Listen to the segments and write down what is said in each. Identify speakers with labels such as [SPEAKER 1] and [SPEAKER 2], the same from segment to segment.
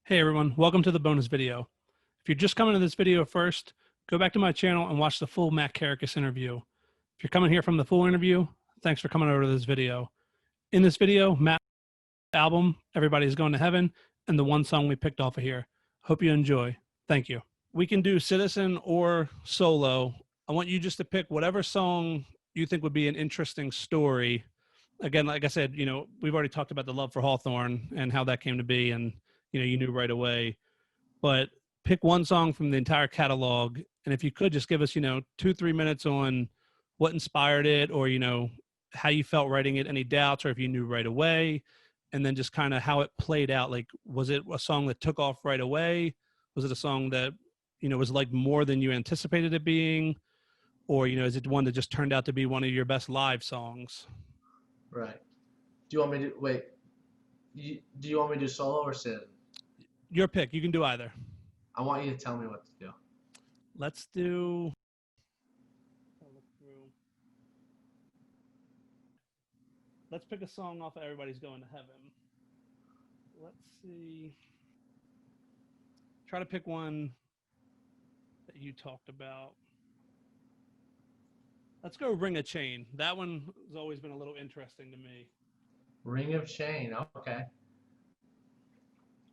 [SPEAKER 1] Hey everyone, welcome to the bonus video. If you're just coming to this video first, go back to my channel and watch the full Matt Kerekes interview. If you're coming here from the full interview, thanks for coming over to this video. In this video, Matt's album, Everybody's Going to Heaven, and the one song we picked off of here. Hope you enjoy. Thank you. We can do Citizen or solo. I want you just to pick whatever song you think would be an interesting story. Again, like I said, we've already talked about the love for Hawthorne and how that came to be, and you knew right away. But pick one song from the entire catalog, and if you could just give us 2-3 minutes on what inspired it, or how you felt writing it, any doubts, or if you knew right away, and then just kind of how it played out. Like, was it a song that took off right away? Was it a song that was like more than you anticipated it being, or is it one that just turned out to be one of your best live songs?
[SPEAKER 2] Right. Do you want me to wait? Do you want me to do solo or sit?
[SPEAKER 1] Your pick. You can do either.
[SPEAKER 2] I want you to tell me what to do.
[SPEAKER 1] Let's do. Let's pick a song off of Everybody's Going to Heaven. Let's see. Try to pick one that you talked about. Let's go Ring a Chain. That one has always been a little interesting to me.
[SPEAKER 2] Ring of Chain. Okay.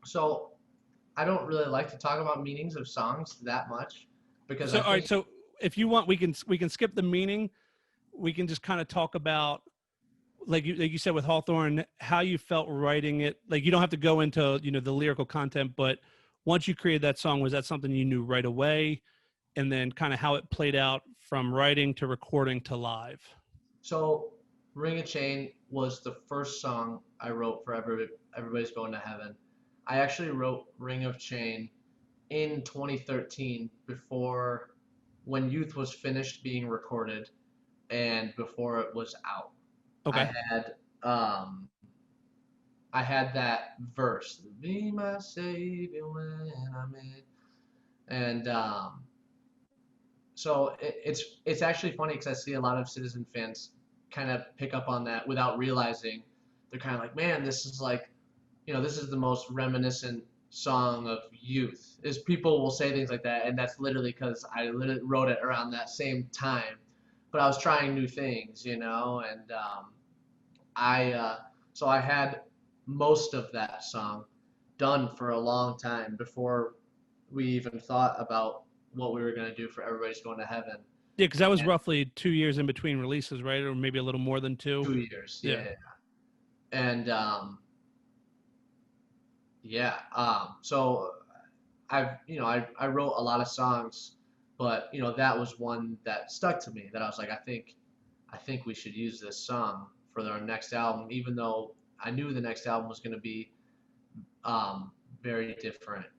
[SPEAKER 2] So I don't really like to talk about meanings of songs that much because
[SPEAKER 1] all right. So if you want, we can skip the meaning. We can just kind of talk about, like you said with Hawthorne, how you felt writing it. Like, you don't have to go into the lyrical content, but once you created that song, was that something you knew right away? And then kind of how it played out from writing to recording to live.
[SPEAKER 2] So Ring of Chain was the first song I wrote for Everybody's Going to Heaven. I actually wrote Ring of Chain in 2013 when Youth was finished being recorded and before it was out.
[SPEAKER 1] Okay.
[SPEAKER 2] I had that verse, "Be my savior when I'm in," and so it's actually funny because I see a lot of Citizen fans kind of pick up on that without realizing. They're kind of like, man, this is like, this is the most reminiscent song of Youth. Is people will say things like that, and that's literally because I literally wrote it around that same time, but I was trying new things, and so I had most of that song done for a long time before we even thought about what we were going to do for Everybody's Going to Heaven.
[SPEAKER 1] Yeah, because that was roughly 2 years in between releases, right? Or maybe a little more than 2.
[SPEAKER 2] 2 years, yeah. And so I wrote a lot of songs, but that was one that stuck to me. That I was like, I think we should use this song for our next album, even though I knew the next album was going to be very different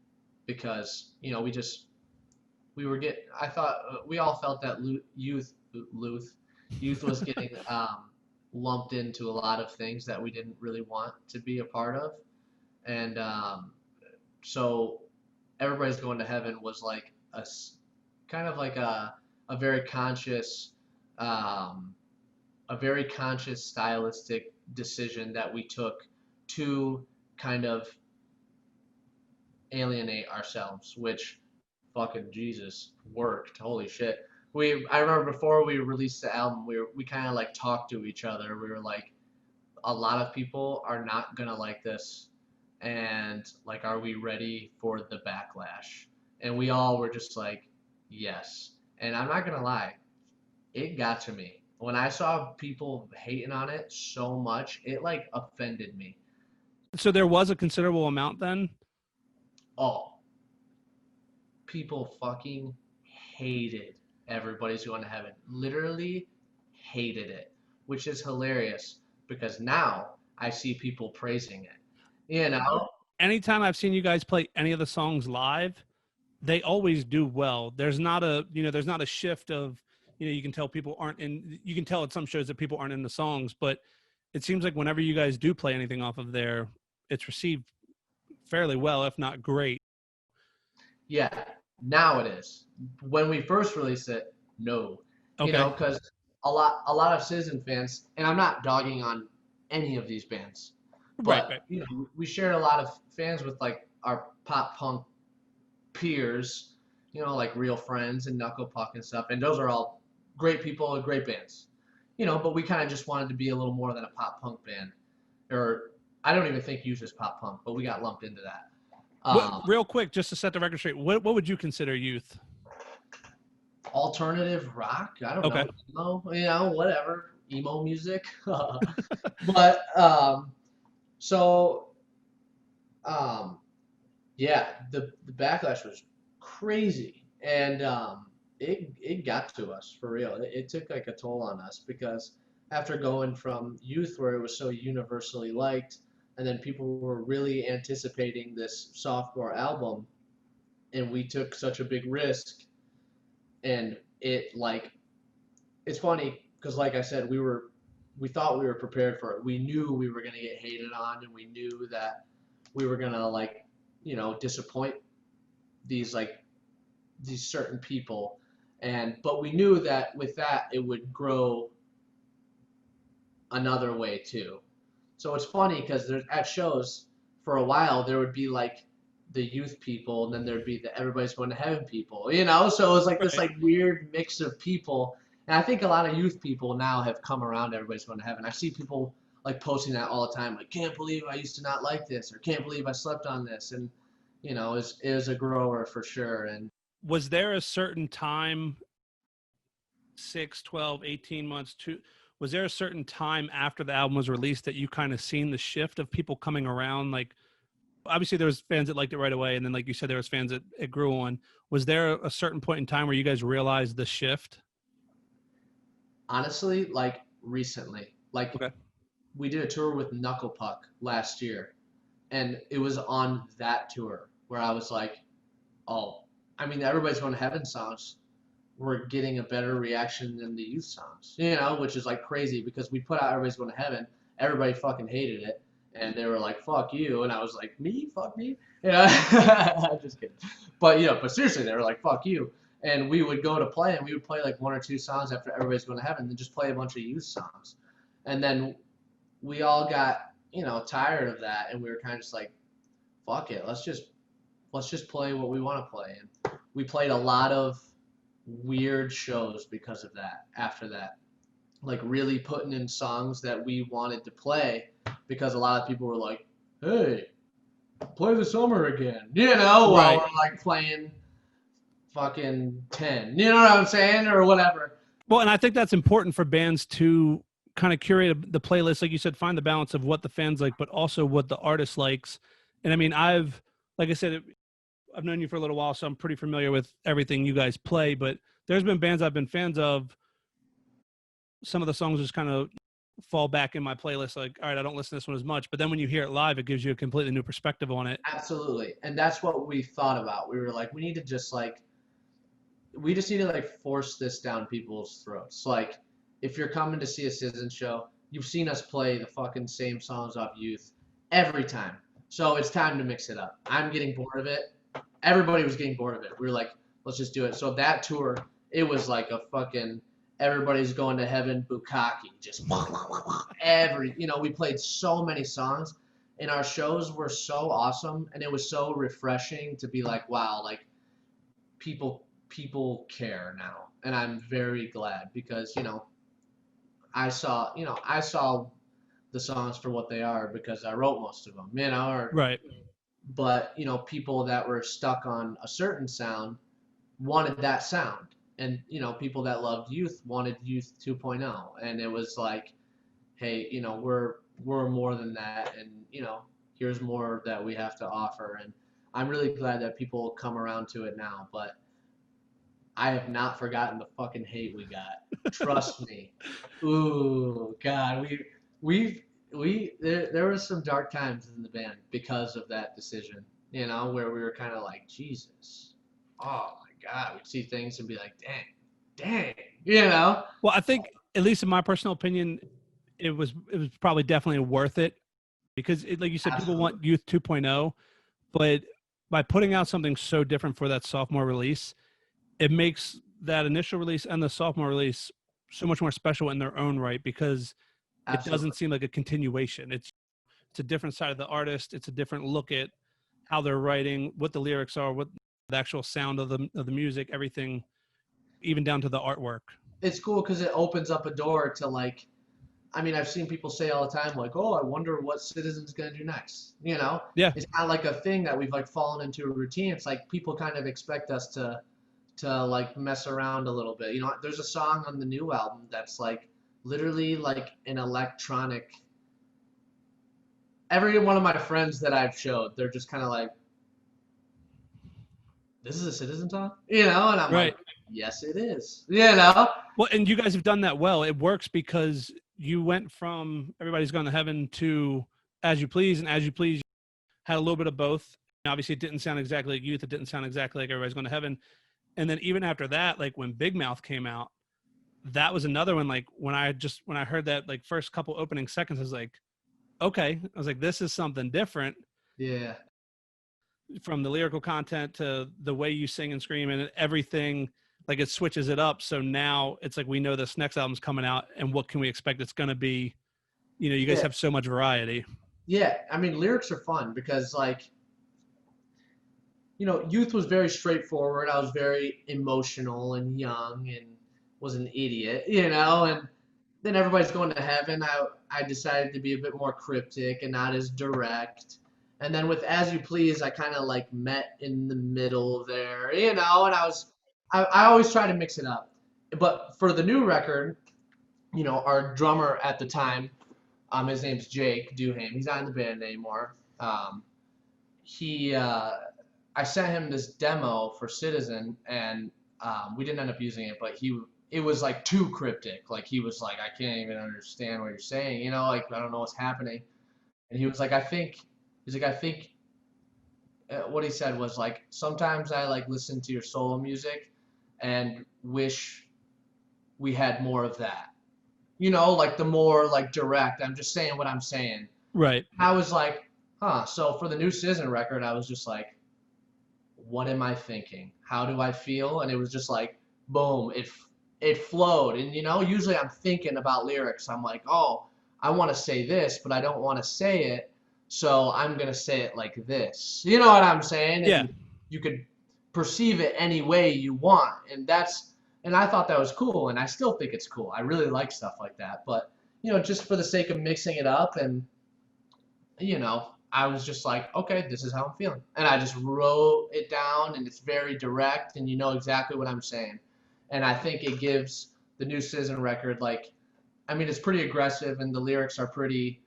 [SPEAKER 2] because I thought we all felt that youth was getting lumped into a lot of things that we didn't really want to be a part of, and so Everybody's Going to Heaven was like a kind of like a very conscious stylistic decision that we took to kind of alienate ourselves, which fucking Jesus worked. Holy shit. I remember before we released the album, we kind of like talked to each other. We were like, a lot of people are not gonna like this, and like, are we ready for the backlash? And we all were just like, yes. And I'm not gonna lie, it got to me when I saw people hating on it so much. It like offended me.
[SPEAKER 1] So there was a considerable amount then?
[SPEAKER 2] Oh, people fucking hated Everybody's Going to Heaven. Literally hated it, which is hilarious because now I see people praising it.
[SPEAKER 1] Anytime I've seen you guys play any of the songs live, they always do well. There's not a shift of, you can tell people aren't in, you can tell at some shows that people aren't in the songs, but it seems like whenever you guys do play anything off of there, it's received fairly well, if not great.
[SPEAKER 2] Yeah, now it is. When we first released it, no.
[SPEAKER 1] Okay.
[SPEAKER 2] Because a lot of Citizen fans, and I'm not dogging on any of these bands, but
[SPEAKER 1] right.
[SPEAKER 2] we shared a lot of fans with like our pop punk peers, like Real Friends and Knuckle Puck and stuff, and those are all great people and great bands, but we kind of just wanted to be a little more than a pop punk band, or I don't even think Youth is pop punk, but we got lumped into that.
[SPEAKER 1] Real quick, just to set the record straight, what would you consider Youth?
[SPEAKER 2] Alternative rock, I don't
[SPEAKER 1] Okay.
[SPEAKER 2] know, whatever, emo music. But so yeah, the backlash was crazy, and it got to us for real. It took like a toll on us because after going from Youth, where it was so universally liked, and then people were really anticipating this sophomore album, and we took such a big risk, and it's funny because like I said, we thought we were prepared for it. We knew we were gonna get hated on, and we knew that we were gonna disappoint these these certain people, but we knew that with that it would grow another way too. So it's funny because there's at shows for a while there would be like the Youth people, and then there'd be the Everybody's Going to Heaven people, So it was like this weird mix of people, and I think a lot of Youth people now have come around to Everybody's Going to Heaven. I see people like posting that all the time, like, can't believe I used to not like this, or can't believe I slept on this, and it was a grower for sure. And
[SPEAKER 1] was there a certain time, 6, 12, 18 months, was there a certain time after the album was released that you kind of seen the shift of people coming around? Like, obviously there was fans that liked it right away, and then like you said, there was fans that it grew on. Was there a certain point in time where you guys realized the shift?
[SPEAKER 2] Honestly, like recently,
[SPEAKER 1] Okay.
[SPEAKER 2] we did a tour with Knuckle Puck last year, and it was on that tour where I was like, oh, I mean, Everybody's Going to Heaven songs were getting a better reaction than the Youth songs, which is like crazy because we put out Everybody's Going to Heaven, everybody fucking hated it, and they were like, fuck you, and I was like, me? Fuck me? I'm just kidding. But, but seriously, they were like, fuck you. And we would go to play, and we would play like 1 or 2 songs after Everybody's Going to Heaven, and then just play a bunch of Youth songs. And then we all got, tired of that, and we were kind of just like, fuck it, let's just play what we want to play. And we played a lot of weird shows because of that after that, like really putting in songs that we wanted to play because a lot of people were like, hey, play the summer again, while we're like playing fucking 10, you know what I'm saying, or whatever.
[SPEAKER 1] Well, and I think that's important for bands to kind of curate the playlist, like you said, find the balance of what the fans like, but also what the artist likes. And I mean, like I said, I've known you for a little while, so I'm pretty familiar with everything you guys play, but there's been bands I've been fans of. Some of the songs just kind of fall back in my playlist. Like, all right, I don't listen to this one as much, but then when you hear it live, it gives you a completely new perspective on it.
[SPEAKER 2] Absolutely. And that's what we thought about. We were like, we need to just need to force this down people's throats. Like, if you're coming to see a Citizen show, you've seen us play the fucking same songs off Youth every time. So it's time to mix it up. I'm getting bored of it. Everybody was getting bored of it. We were like, let's just do it. So that tour, it was like a fucking Everybody's Going to Heaven bukkake. Just we played so many songs, and our shows were so awesome, and it was so refreshing to be like, wow, like people care now, and I'm very glad because I saw the songs for what they are because I wrote most of them,
[SPEAKER 1] Right.
[SPEAKER 2] But people that were stuck on a certain sound wanted that sound, and people that loved Youth wanted Youth 2.0, and it was like, hey, we're more than that, and here's more that we have to offer, and I'm really glad that people come around to it now, but I have not forgotten the fucking hate we got. Trust me. Ooh, God, there was some dark times in the band because of that decision. Where we were kind of like, Jesus, oh my God, we'd see things and be like, dang.
[SPEAKER 1] Well, I think, at least in my personal opinion, it was probably definitely worth it because, like you said, people want Youth 2.0, but by putting out something so different for that sophomore release, it makes that initial release and the sophomore release so much more special in their own right because it doesn't seem like a continuation. It's a different side of the artist. It's a different look at how they're writing, what the lyrics are, what the actual sound of the music, everything, even down to the artwork.
[SPEAKER 2] It's cool because it opens up a door to like, I mean, I've seen people say all the time, like, "Oh, I wonder what Citizen's gonna do next." You know,
[SPEAKER 1] Yeah.
[SPEAKER 2] it's kind of like a thing that we've like fallen into a routine. It's like people kind of expect us to like mess around a little bit. You know, there's a song on the new album that's like literally like an electronic. Every one of my friends that I've showed, they're just kind of like, "This is a Citizen song," you know, and I'm
[SPEAKER 1] Right.
[SPEAKER 2] like, "Yes, it is," you know.
[SPEAKER 1] Well, and you guys have done that well. It works because you went from Everybody's Gone to Heaven to As You Please, and As You Please had a little bit of both. Obviously, it didn't sound exactly like Youth. It didn't sound exactly like Everybody's Gone to Heaven. And then even after that, like when Big Mouth came out, that was another one. Like when I heard that like first couple opening seconds, I was like, okay. I was like, this is something different
[SPEAKER 2] Yeah.
[SPEAKER 1] from the lyrical content to the way you sing and scream and everything. Like it switches it up. So now it's like we know this next album's coming out, and what can we expect it's going to be? You know, you guys
[SPEAKER 2] Yeah.
[SPEAKER 1] have so much variety.
[SPEAKER 2] Yeah. I mean, lyrics are fun because like, you know, Youth was very straightforward. I was very emotional and young and was an idiot, you know, and then Everybody's Going to Heaven. I decided to be a bit more cryptic and not as direct. And then with As You Please, I kind of like met in the middle there, you know, and I always try to mix it up. But for the new record, you know, our drummer at the time, his name's Jake Duham. He's not in the band anymore. He I sent him this demo for Citizen, and we didn't end up using it, but it was like too cryptic. Like he was like, I can't even understand what you're saying. You know, like I don't know what's happening. And he was like, I think what he said was like, sometimes I like listen to your solo music and wish we had more of that. You know, like the more like direct. I'm just saying what I'm saying.
[SPEAKER 1] Right.
[SPEAKER 2] I was like, huh. So for the new Citizen record, I was just like, what am I thinking? How do I feel? And it was just like, boom, it flowed. And you know, usually I'm thinking about lyrics. I'm like, oh, I want to say this, but I don't want to say it, so I'm gonna say it like this. You know what I'm saying?
[SPEAKER 1] Yeah.
[SPEAKER 2] And you could perceive it any way you want, and I thought that was cool, and I still think it's cool. I really like stuff like that, but you know, just for the sake of mixing it up and you know, I was just like, okay, this is how I'm feeling. And I just wrote it down, and it's very direct, and you know exactly what I'm saying. And I think it gives the new Citizen record, like, I mean, it's pretty aggressive, and the lyrics are pretty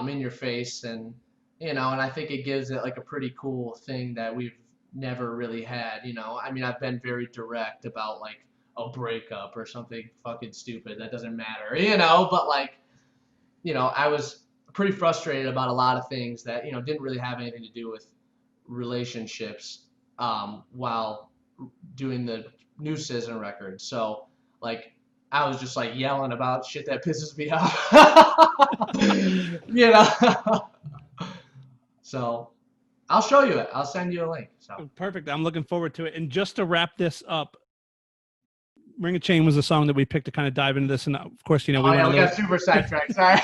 [SPEAKER 2] in your face, and, you know, and I think it gives it, like, a pretty cool thing that we've never really had, you know. I mean, I've been very direct about, like, a breakup or something fucking stupid that doesn't matter, you know, but, like, you know, I was pretty frustrated about a lot of things that you know didn't really have anything to do with relationships while doing the new Citizen record. So like I was just like yelling about shit that pisses me off, you know. So I'll show you it. I'll send you a link. So
[SPEAKER 1] Perfect. I'm looking forward to it. And just to wrap this up, Ring of Chain was a song that we picked to kind of dive into this. And of course, you know,
[SPEAKER 2] oh yeah, we got super sidetracked. Sorry.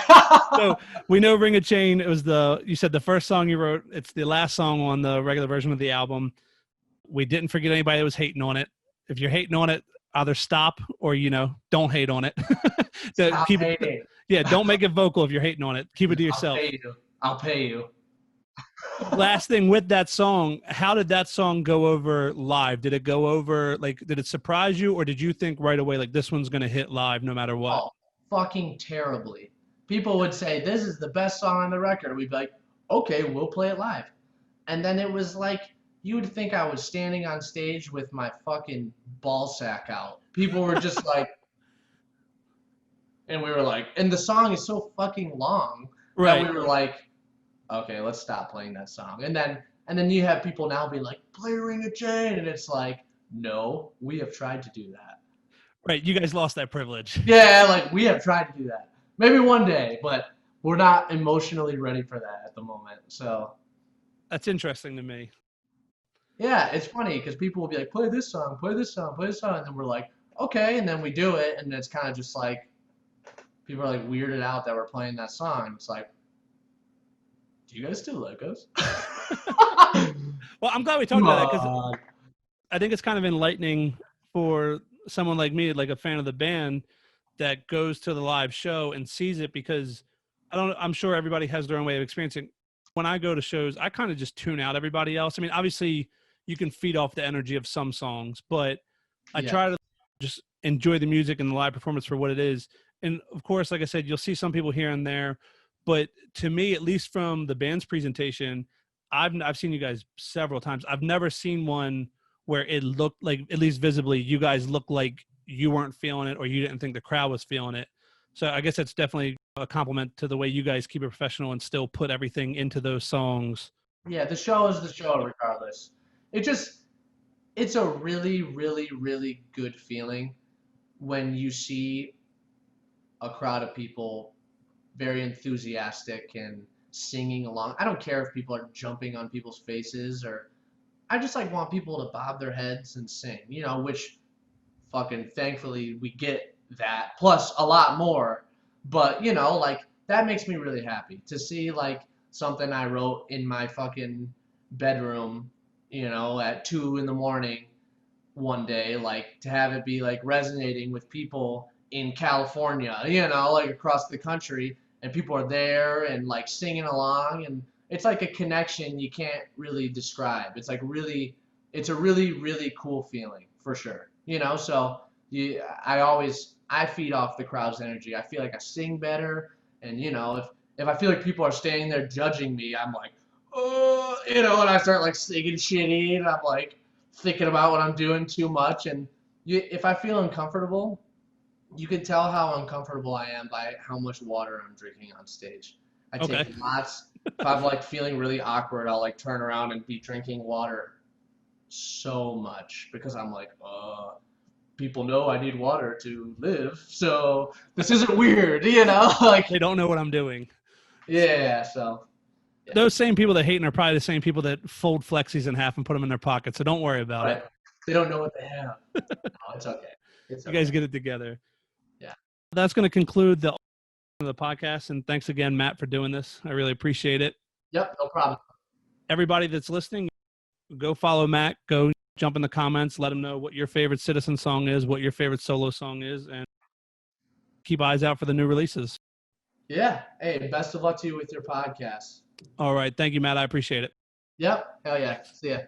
[SPEAKER 1] So we know Ring of Chain. It was you said the first song you wrote. It's the last song on the regular version of the album. We didn't forget anybody that was hating on it. If you're hating on it, either stop or, you know, don't hate on it.
[SPEAKER 2] Stop hating.
[SPEAKER 1] Yeah, don't make it vocal if you're hating on it. Keep it to yourself.
[SPEAKER 2] I'll pay you.
[SPEAKER 1] Last thing with that song, how did that song go over live? Did it go over, like, did it surprise you, or did you think right away, like, this one's going to hit live no matter what?
[SPEAKER 2] Oh, fucking terribly. People would say, this is the best song on the record. We'd be like, okay, we'll play it live. And then it was like, you would think I was standing on stage with my fucking ball sack out. People were just like, and we were like, and the song is so fucking long
[SPEAKER 1] Right.
[SPEAKER 2] that we were like, okay, let's stop playing that song. And then you have people now be like, play Ring of Chain, and it's like, no, we have tried to do that.
[SPEAKER 1] Right, you guys lost that privilege.
[SPEAKER 2] Yeah, like we have tried to do that. Maybe one day, but we're not emotionally ready for that at the moment. So
[SPEAKER 1] that's interesting to me.
[SPEAKER 2] yeah, it's funny because people will be like, play this song, play this song, play this song, and then we're like, okay, and then we do it, and it's kind of just like people are like weirded out that we're playing that song. It's like, do you guys still like us?
[SPEAKER 1] Well, I'm glad we talked
[SPEAKER 2] Come
[SPEAKER 1] about that because
[SPEAKER 2] on.
[SPEAKER 1] I think it's kind of enlightening for someone like me, like a fan of the band, that goes to the live show and sees it, because I'm sure everybody has their own way of experiencing. When I go to shows, I kind of just tune out everybody else. I mean, obviously you can feed off the energy of some songs, but I
[SPEAKER 2] Yeah.
[SPEAKER 1] try to just enjoy the music and the live performance for what it is. And of course, like I said, you'll see some people here and there, but to me, at least from the band's presentation, I've seen you guys several times. I've never seen one where it looked like, at least visibly, you guys looked like you weren't feeling it or you didn't think the crowd was feeling it. So I guess that's definitely a compliment to the way you guys keep it professional and still put everything into those songs.
[SPEAKER 2] Yeah, the show is the show regardless. It just it's a really, really, really good feeling when you see a crowd of people very enthusiastic and singing along. I don't care if people are jumping on people's faces, or I just like want people to bob their heads and sing, which fucking thankfully we get that plus a lot more. But, like that makes me really happy to see like something I wrote in my fucking bedroom, at 2 in the morning one day, like to have it be like resonating with people in California, like across the country, and people are there and like singing along, and it's like a connection you can't really describe. It's a really, really cool feeling for sure, So I feed off the crowd's energy. I feel like I sing better, and if I feel like people are standing there judging me, I'm like, oh, and I start like singing shitty, and I'm like thinking about what I'm doing too much. And if I feel uncomfortable, you can tell how uncomfortable I am by how much water I'm drinking on stage. I take
[SPEAKER 1] Okay.
[SPEAKER 2] lots. If I'm like feeling really awkward, I'll like turn around and be drinking water so much because I'm like, people know I need water to live, so this isn't weird, like,
[SPEAKER 1] They don't know what I'm doing.
[SPEAKER 2] yeah, so yeah,
[SPEAKER 1] Those same people that hate are probably the same people that fold flexis in half and put them in their pocket. So don't worry about it.
[SPEAKER 2] right. They don't know what they have. No, it's okay. It's
[SPEAKER 1] You guys
[SPEAKER 2] okay.
[SPEAKER 1] get it together.
[SPEAKER 2] Yeah.
[SPEAKER 1] That's going to conclude the podcast. And thanks again, Matt, for doing this. I really appreciate it.
[SPEAKER 2] Yep, no problem.
[SPEAKER 1] Everybody that's listening, go follow Matt. Go jump in the comments. Let him know what your favorite Citizen song is, what your favorite solo song is, and keep eyes out for the new releases.
[SPEAKER 2] Yeah. Hey, best of luck to you with your podcast.
[SPEAKER 1] All right. Thank you, Matt. I appreciate it.
[SPEAKER 2] Yep. Hell yeah. See ya.